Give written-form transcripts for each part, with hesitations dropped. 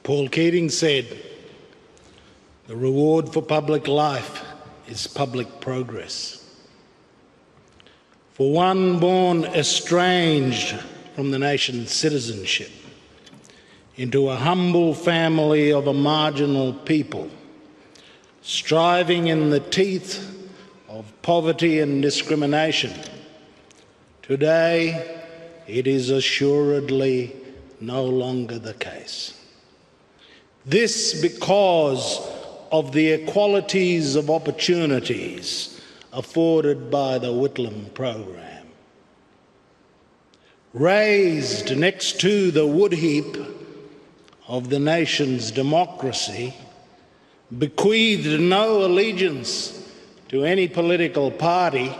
Paul Keating said, "The reward for public life is public progress." For one born estranged from the nation's citizenship into a humble family of a marginal people, striving in the teeth of poverty and discrimination, today it is assuredly no longer the case. This because of the equalities of opportunities afforded by the Whitlam program. Raised next to the wood heap of the nation's democracy, bequeathed no allegiance to any political party,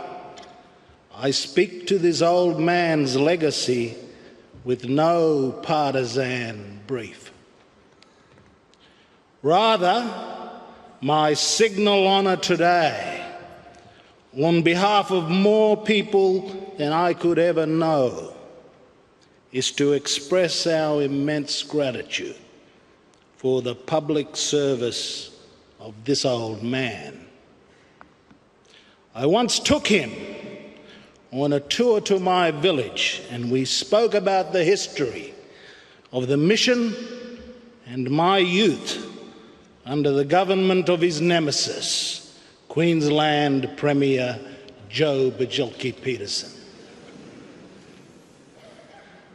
I speak to this old man's legacy with no partisan brief. Rather, my signal honour today, on behalf of more people than I could ever know, is to express our immense gratitude for the public service of this old man. I once took him on a tour to my village, and we spoke about the history of the mission and my youth under the government of his nemesis, Queensland Premier Joe Bajilki-Peterson.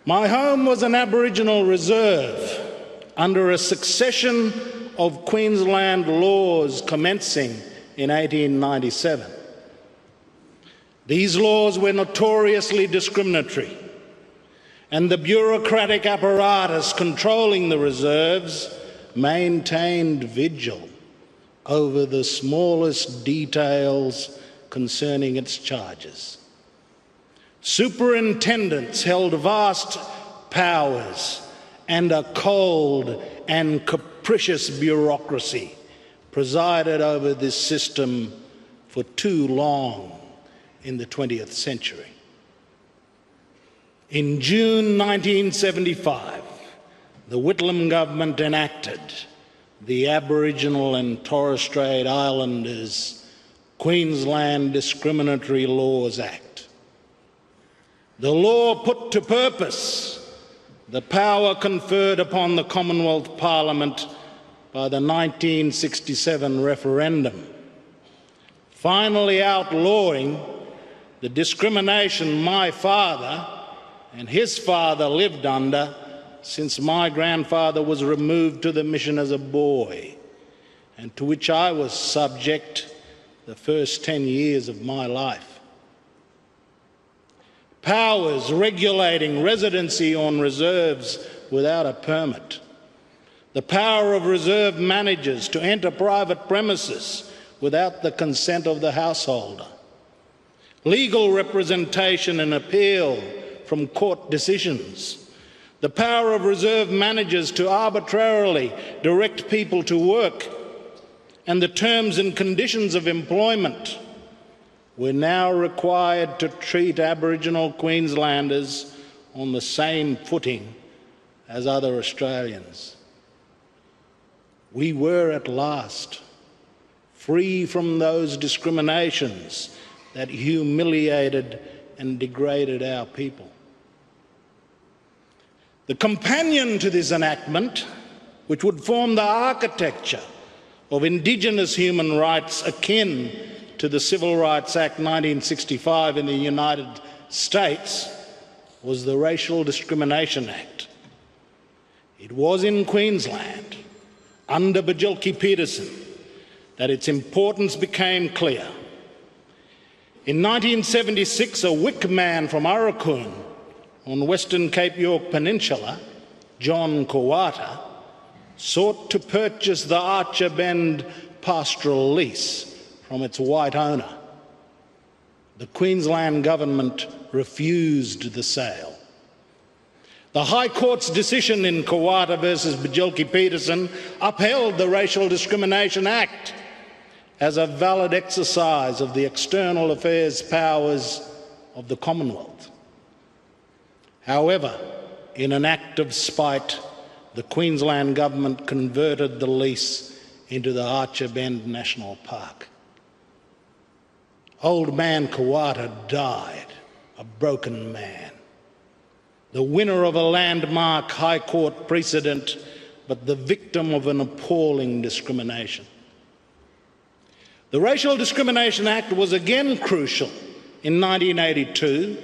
My home was an Aboriginal reserve under a succession of Queensland laws commencing in 1897. These laws were notoriously discriminatory, and the bureaucratic apparatus controlling the reserves maintained vigil over the smallest details concerning its charges. Superintendents held vast powers, and a cold and capricious bureaucracy presided over this system for too long in the 20th century. In June 1975, the Whitlam government enacted the Aboriginal and Torres Strait Islanders Queensland Discriminatory Laws Act. The law put to purpose the power conferred upon the Commonwealth Parliament by the 1967 referendum, finally outlawing the discrimination my father and his father lived under since my grandfather was removed to the mission as a boy, and to which I was subject the first 10 years of my life. Powers regulating residency on reserves without a permit, the power of reserve managers to enter private premises without the consent of the householder, legal representation and appeal from court decisions, the power of reserve managers to arbitrarily direct people to work, and the terms and conditions of employment were now required to treat Aboriginal Queenslanders on the same footing as other Australians. We were at last free from those discriminations that humiliated and degraded our people. The companion to this enactment, which would form the architecture of Indigenous human rights akin to the Civil Rights Act 1965 in the United States, was the Racial Discrimination Act. It was in Queensland, under Bajilki-Peterson, that its importance became clear. In 1976, a Wik man from Arakoon on Western Cape York Peninsula, John Kawata, sought to purchase the Archer Bend pastoral lease from its white owner. The Queensland government refused the sale. The High Court's decision in Kawata versus Bajilki-Peterson upheld the Racial Discrimination Act as a valid exercise of the external affairs powers of the Commonwealth. However, in an act of spite, the Queensland government converted the lease into the Archer Bend National Park. Old man Kawata died, a broken man, the winner of a landmark High Court precedent, but the victim of an appalling discrimination. The Racial Discrimination Act was again crucial in 1982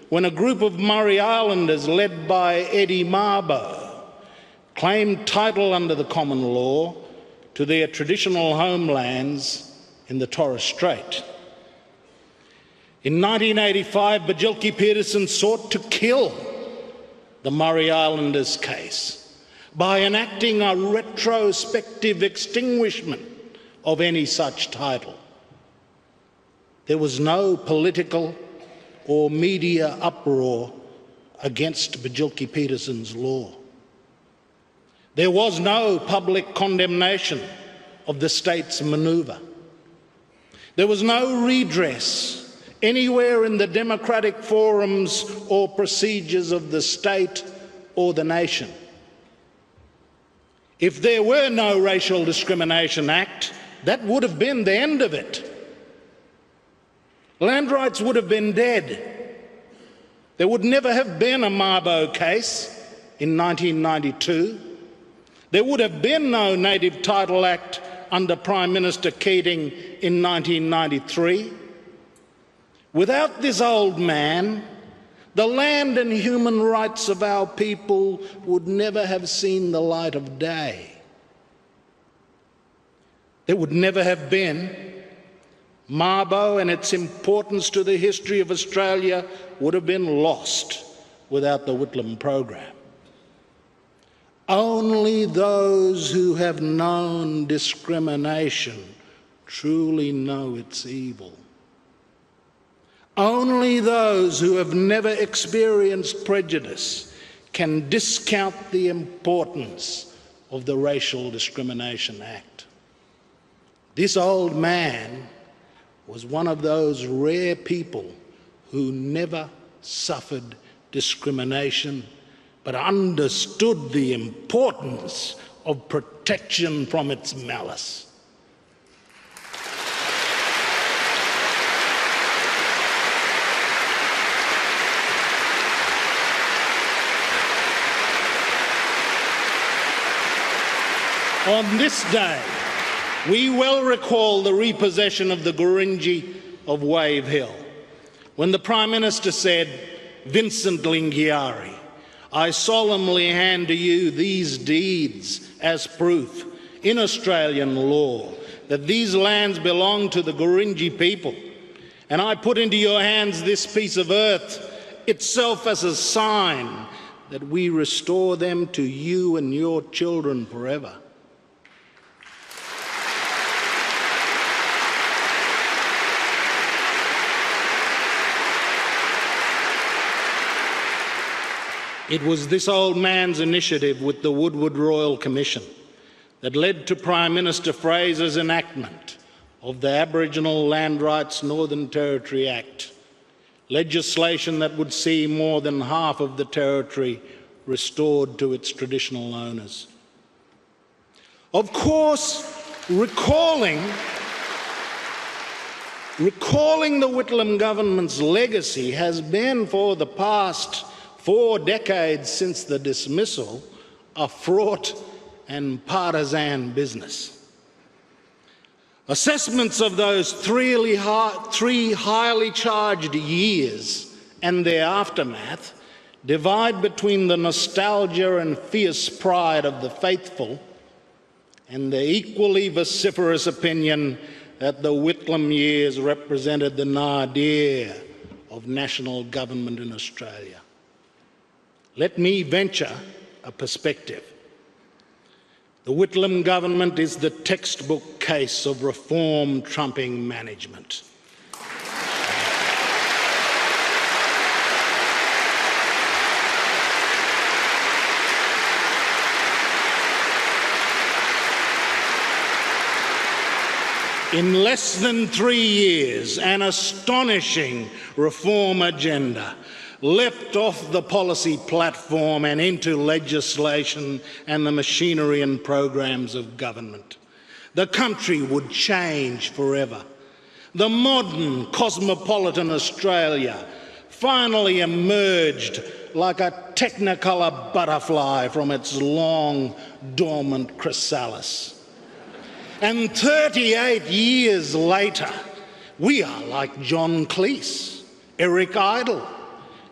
when a group of Murray Islanders led by Eddie Mabo claimed title under the common law to their traditional homelands in the Torres Strait. In 1985, Bajilki Peterson sought to kill the Murray Islanders case by enacting a retrospective extinguishment of any such title. There was no political or media uproar against Bajilki Peterson's law. There was no public condemnation of the state's manoeuvre. There was no redress anywhere in the democratic forums or procedures of the state or the nation. If there were no Racial Discrimination Act, that would have been the end of it. Land rights would have been dead. There would never have been a Mabo case in 1992. There would have been no Native Title Act under Prime Minister Keating in 1993. Without this old man, the land and human rights of our people would never have seen the light of day. There would never have been Mabo, and its importance to the history of Australia would have been lost without the Whitlam program. Only those who have known discrimination truly know its evil. Only those who have never experienced prejudice can discount the importance of the Racial Discrimination Act. This old man was one of those rare people who never suffered discrimination but understood the importance of protection from its malice. On this day, we well recall the repossession of the Gurindji of Wave Hill, when the Prime Minister said, "Vincent Lingiari, I solemnly hand to you these deeds as proof in Australian law that these lands belong to the Gurindji people, and I put into your hands this piece of earth itself as a sign that we restore them to you and your children forever." It was this old man's initiative with the Woodward Royal Commission that led to Prime Minister Fraser's enactment of the Aboriginal Land Rights Northern Territory Act, legislation that would see more than half of the territory restored to its traditional owners. Of course, recalling the Whitlam government's legacy has been, for the past 4 decades since the dismissal, a fraught and partisan business. Assessments of those 3 highly charged years and their aftermath divide between the nostalgia and fierce pride of the faithful and the equally vociferous opinion that the Whitlam years represented the nadir of national government in Australia. Let me venture a perspective. The Whitlam government is the textbook case of reform trumping management. In less than 3 years, an astonishing reform agenda leapt off the policy platform and into legislation and the machinery and programs of government. The country would change forever. The modern cosmopolitan Australia finally emerged like a technicolor butterfly from its long dormant chrysalis. And 38 years later, we are like John Cleese, Eric Idle,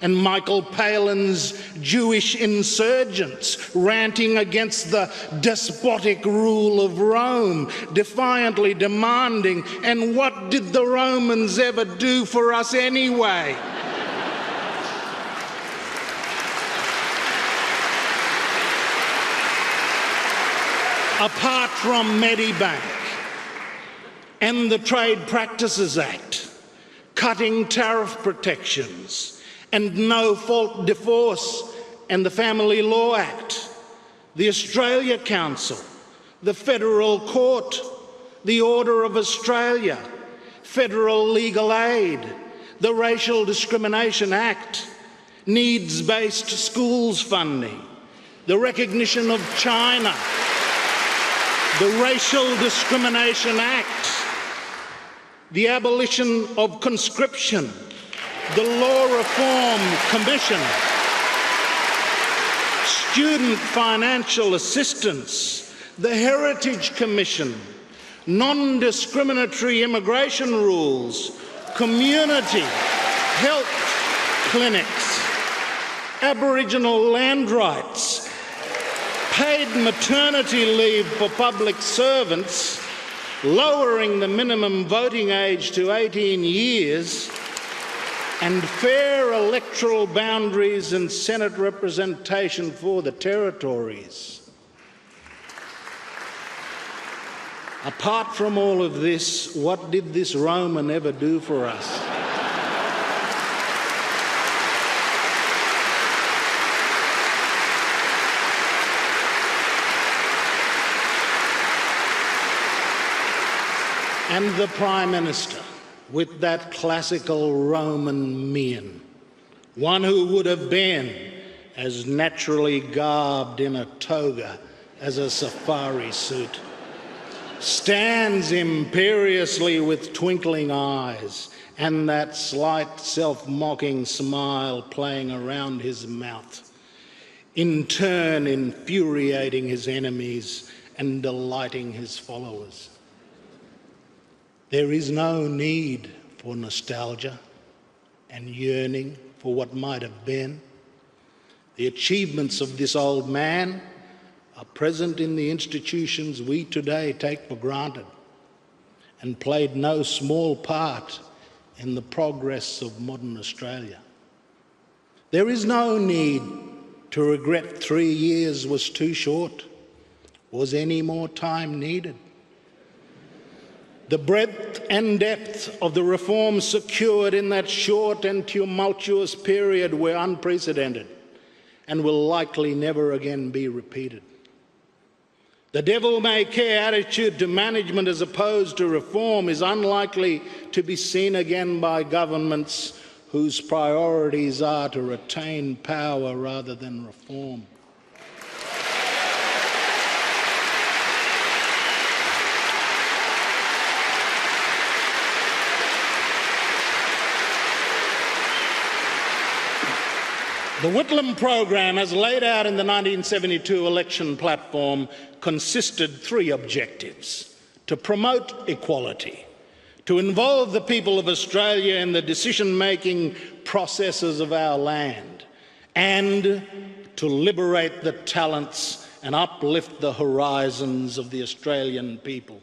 and Michael Palin's Jewish insurgents ranting against the despotic rule of Rome, defiantly demanding, and what did the Romans ever do for us anyway? Apart from Medibank and the Trade Practices Act, cutting tariff protections, and no-fault divorce and the Family Law Act, the Australia Council, the Federal Court, the Order of Australia, federal legal aid, the Racial Discrimination Act, needs-based schools funding, the recognition of China, the Racial Discrimination Act, the abolition of conscription, the Law Reform Commission, student financial assistance, the Heritage Commission, non-discriminatory immigration rules, community health clinics, Aboriginal land rights, paid maternity leave for public servants, lowering the minimum voting age to 18 years, and fair electoral boundaries and Senate representation for the territories. Apart from all of this, what did this Roman ever do for us? And the Prime Minister, with that classical Roman mien, one who would have been as naturally garbed in a toga as a safari suit, stands imperiously with twinkling eyes and that slight self-mocking smile playing around his mouth, in turn infuriating his enemies and delighting his followers. There is no need for nostalgia and yearning for what might have been. The achievements of this old man are present in the institutions we today take for granted and played no small part in the progress of modern Australia. There is no need to regret 3 years was too short. Was any more time needed? The breadth and depth of the reforms secured in that short and tumultuous period were unprecedented and will likely never again be repeated. The devil-may-care attitude to management as opposed to reform is unlikely to be seen again by governments whose priorities are to retain power rather than reform. The Whitlam program, as laid out in the 1972 election platform, consisted 3 objectives: to promote equality, to involve the people of Australia in the decision-making processes of our land, and to liberate the talents and uplift the horizons of the Australian people.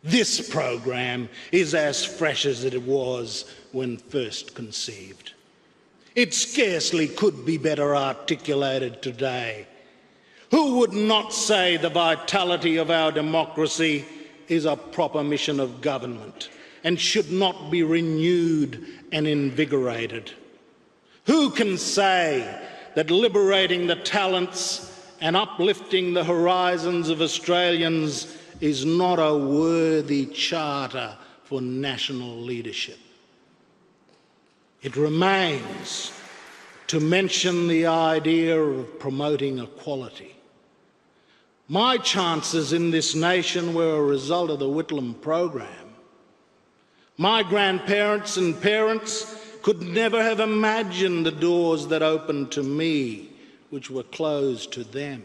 This program is as fresh as it was when first conceived. It scarcely could be better articulated today. Who would not say the vitality of our democracy is a proper mission of government and should not be renewed and invigorated? Who can say that liberating the talents and uplifting the horizons of Australians is not a worthy charter for national leadership? It remains to mention the idea of promoting equality. My chances in this nation were a result of the Whitlam program. My grandparents and parents could never have imagined the doors that opened to me, which were closed to them.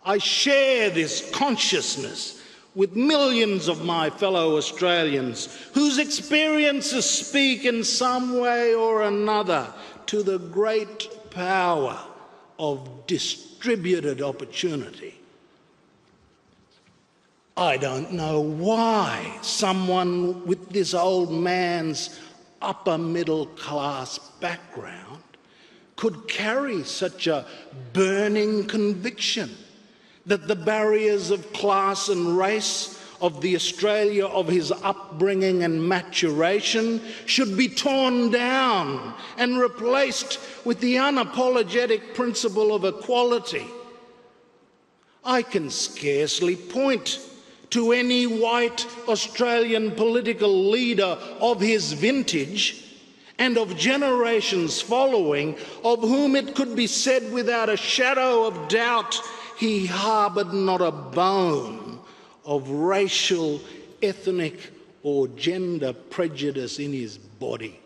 I share this consciousness with millions of my fellow Australians whose experiences speak in some way or another to the great power of distributed opportunity. I don't know why someone with this old man's upper middle class background could carry such a burning conviction that the barriers of class and race of the Australia of his upbringing and maturation should be torn down and replaced with the unapologetic principle of equality. I can scarcely point to any white Australian political leader of his vintage and of generations following of whom it could be said without a shadow of doubt he harboured not a bone of racial, ethnic or gender prejudice in his body.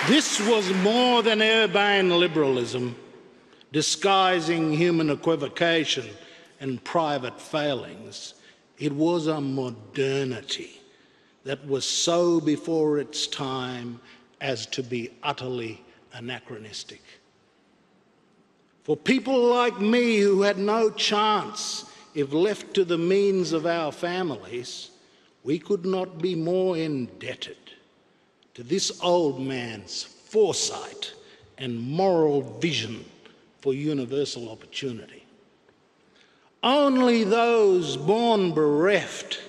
This was more than urbane liberalism, disguising human equivocation and private failings. It was a modernity that was so before its time as to be utterly anachronistic. For people like me who had no chance if left to the means of our families, we could not be more indebted to this old man's foresight and moral vision for universal opportunity. Only those born bereft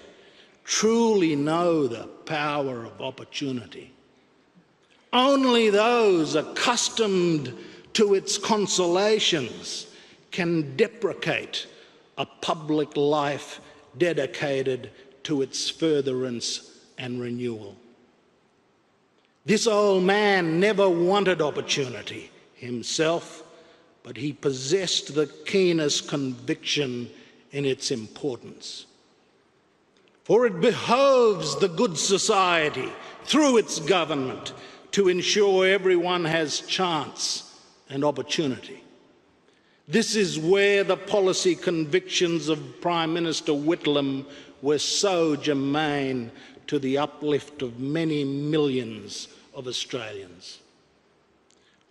truly know the power of opportunity. Only those accustomed to its consolations can deprecate a public life dedicated to its furtherance and renewal. This old man never wanted opportunity himself, but he possessed the keenest conviction in its importance. For it behoves the good society, through its government, to ensure everyone has chance and opportunity. This is where the policy convictions of Prime Minister Whitlam were so germane to the uplift of many millions of Australians.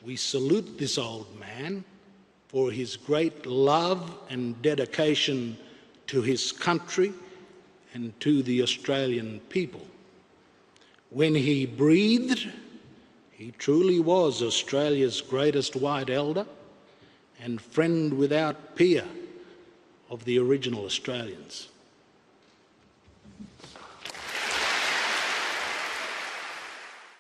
We salute this old man for his great love and dedication to his country and to the Australian people. When he breathed, he truly was Australia's greatest white elder and friend without peer of the original Australians.